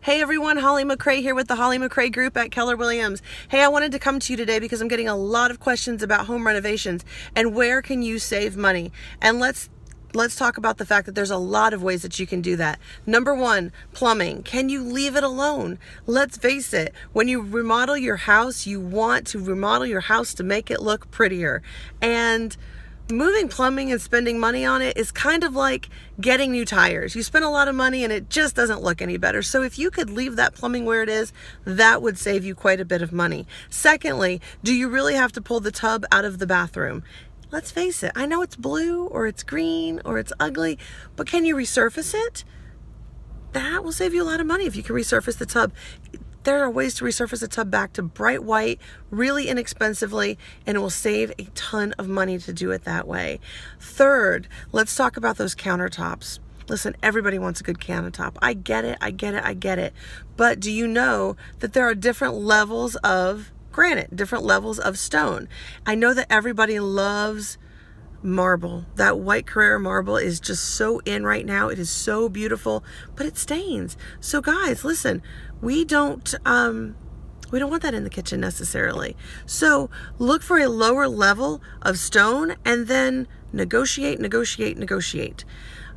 Hey everyone, Holli McCray here with the Holli McCray Group at Keller Williams. Hey, I wanted to come to you today because I'm getting a lot of questions about home renovations and where can you save money. And let's talk about the fact that there's a lot of ways that you can do that. Number one, plumbing. Can you leave it alone? Let's face it, when you remodel your house, you want to remodel your house to make it look prettier. And moving plumbing and spending money on it is kind of like getting new tires. You spend a lot of money and it just doesn't look any better. So if you could leave that plumbing where it is, that would save you quite a bit of money. Secondly, do you really have to pull the tub out of the bathroom? Let's face it, I know it's blue or it's green or it's ugly, but can you resurface it? That will save you a lot of money if you can resurface the tub. There are ways to resurface a tub back to bright white really inexpensively, and it will save a ton of money to do it that way. Third, let's talk about those countertops. Listen, everybody wants a good countertop. I get it. But do you know that there are different levels of granite, different levels of stone? I know that everybody loves marble. That white Carrara marble is just so in right now. It is so beautiful, but it stains. So guys, listen, we don't want that in the kitchen necessarily. So look for a lower level of stone and then negotiate.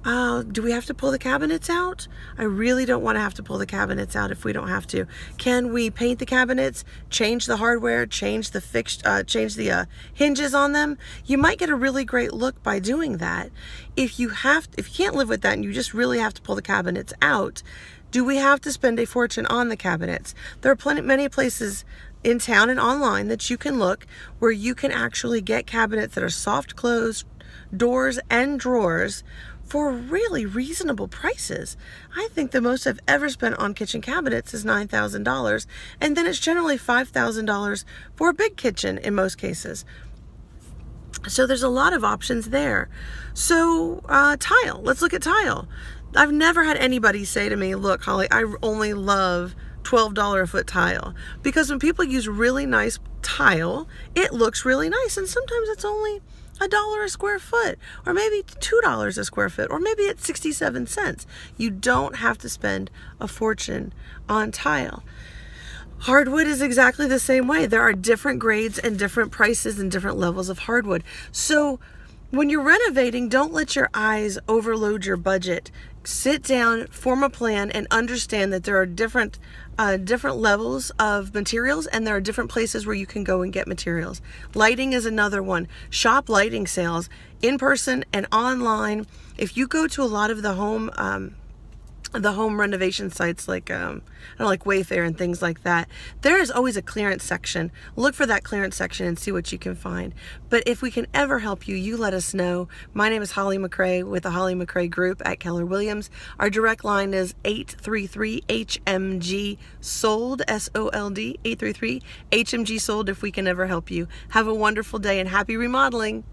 Do we have to pull the cabinets out? I really don't want to have to pull the cabinets out if we don't have to. Can we paint the cabinets, change the hardware, change the hinges on them? You might get a really great look by doing that. If you can't live with that and you just really have to pull the cabinets out, do we have to spend a fortune on the cabinets? There are many places in town and online that you can look where you can actually get cabinets that are soft close, doors and drawers for really reasonable prices. I think the most I've ever spent on kitchen cabinets is $9,000, and then it's generally $5,000 for a big kitchen in most cases. So there's a lot of options there. So tile, let's look at tile. I've never had anybody say to me, look, Holli, I only love $12 a foot tile. Because when people use really nice tile, it looks really nice. And sometimes it's only $1 a square foot, or maybe $2 a square foot, or maybe it's 67 cents. You don't have to spend a fortune on tile. Hardwood is exactly the same way. There are different grades and different prices and different levels of hardwood. So when you're renovating, don't let your eyes overload your budget. Sit down, form a plan, and understand that there are different levels of materials, and there are different places where you can go and get materials. Lighting is another one. Shop lighting sales in person and online. If you go to a lot of the home renovation sites like Wayfair and things like that, there is always a clearance section. Look for that clearance section and see what you can find. But if we can ever help you, you let us know. My name is Holli McCray with the Holli McCray Group at Keller Williams. Our direct line is 833-HMG-SOLD, SOLD, 833-HMG-SOLD if we can ever help you. Have a wonderful day and happy remodeling.